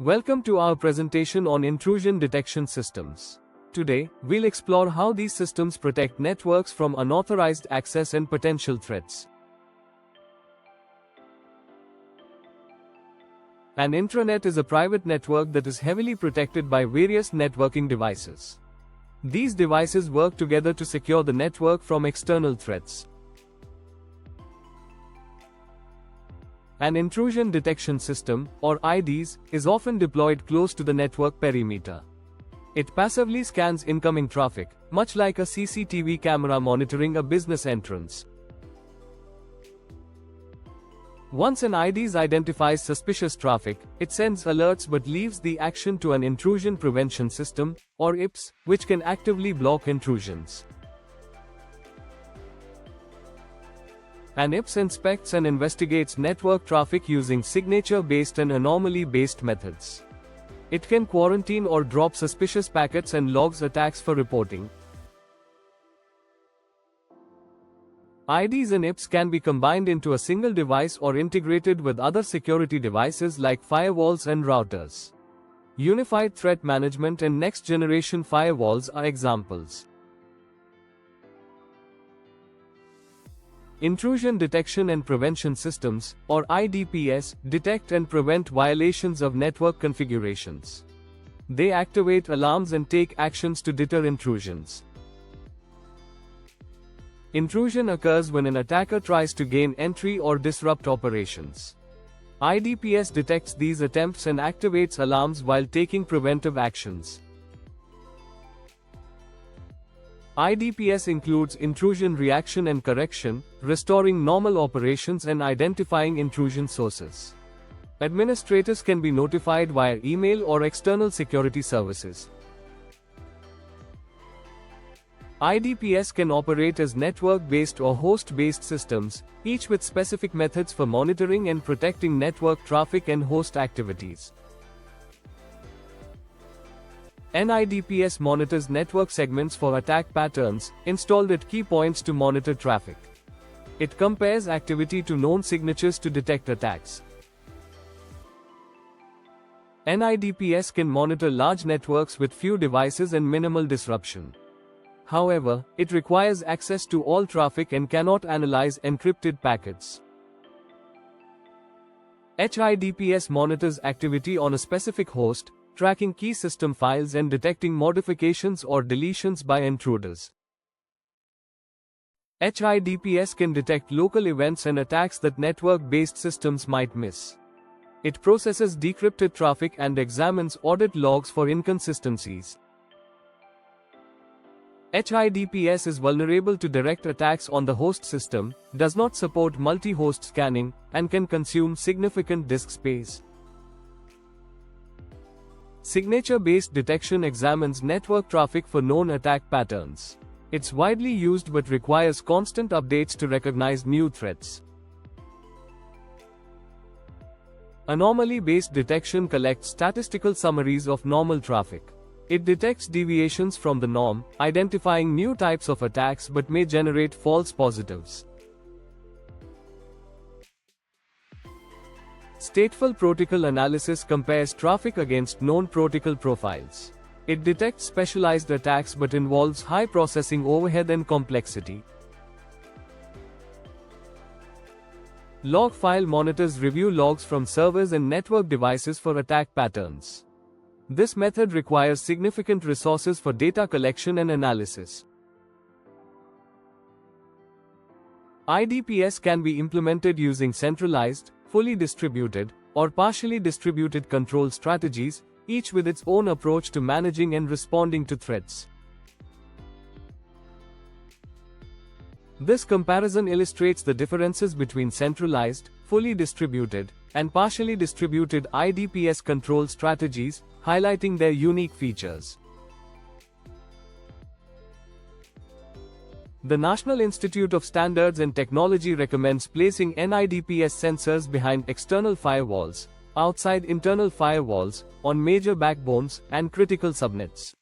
Welcome to our presentation on intrusion detection systems. Today, we'll explore how these systems protect networks from unauthorized access and potential threats. An intranet is a private network that is heavily protected by various networking devices. These devices work together to secure the network from external threats. An intrusion detection system, or IDS, is often deployed close to the network perimeter. It passively scans incoming traffic, much like a CCTV camera monitoring a business entrance. Once an IDS identifies suspicious traffic, it sends alerts but leaves the action to an intrusion prevention system, or IPS, which can actively block intrusions. An IPS inspects and investigates network traffic using signature-based and anomaly-based methods. It can quarantine or drop suspicious packets and logs attacks for reporting. IDs and IPS can be combined into a single device or integrated with other security devices like firewalls and routers. Unified threat management and next-generation firewalls are examples. Intrusion detection and prevention systems, or IDPS, detect and prevent violations of network configurations. They activate alarms and take actions to deter intrusions. Intrusion occurs when an attacker tries to gain entry or disrupt operations. IDPS detects these attempts and activates alarms while taking preventive actions. IDPS includes intrusion reaction and correction, restoring normal operations and identifying intrusion sources. Administrators can be notified via email or external security services. IDPS can operate as network-based or host-based systems, each with specific methods for monitoring and protecting network traffic and host activities. NIDPS monitors network segments for attack patterns, installed at key points to monitor traffic. It compares activity to known signatures to detect attacks. NIDPS can monitor large networks with few devices and minimal disruption. However, it requires access to all traffic and cannot analyze encrypted packets. HIDPS monitors activity on a specific host, tracking key system files and detecting modifications or deletions by intruders. HIDPS can detect local events and attacks that network-based systems might miss. It processes decrypted traffic and examines audit logs for inconsistencies. HIDPS is vulnerable to direct attacks on the host system, does not support multi-host scanning, and can consume significant disk space. Signature-based detection examines network traffic for known attack patterns. It's widely used but requires constant updates to recognize new threats. Anomaly-based detection collects statistical summaries of normal traffic. It detects deviations from the norm, identifying new types of attacks but may generate false positives. Stateful protocol analysis compares traffic against known protocol profiles. It detects specialized attacks but involves high processing overhead and complexity. Log file monitors review logs from servers and network devices for attack patterns. This method requires significant resources for data collection and analysis. IDPS can be implemented using centralized, fully distributed, or partially distributed control strategies, each with its own approach to managing and responding to threats. This comparison illustrates the differences between centralized, fully distributed, and partially distributed IDPS control strategies, highlighting their unique features. The National Institute of Standards and Technology recommends placing NIDPS sensors behind external firewalls, outside internal firewalls, on major backbones, and critical subnets.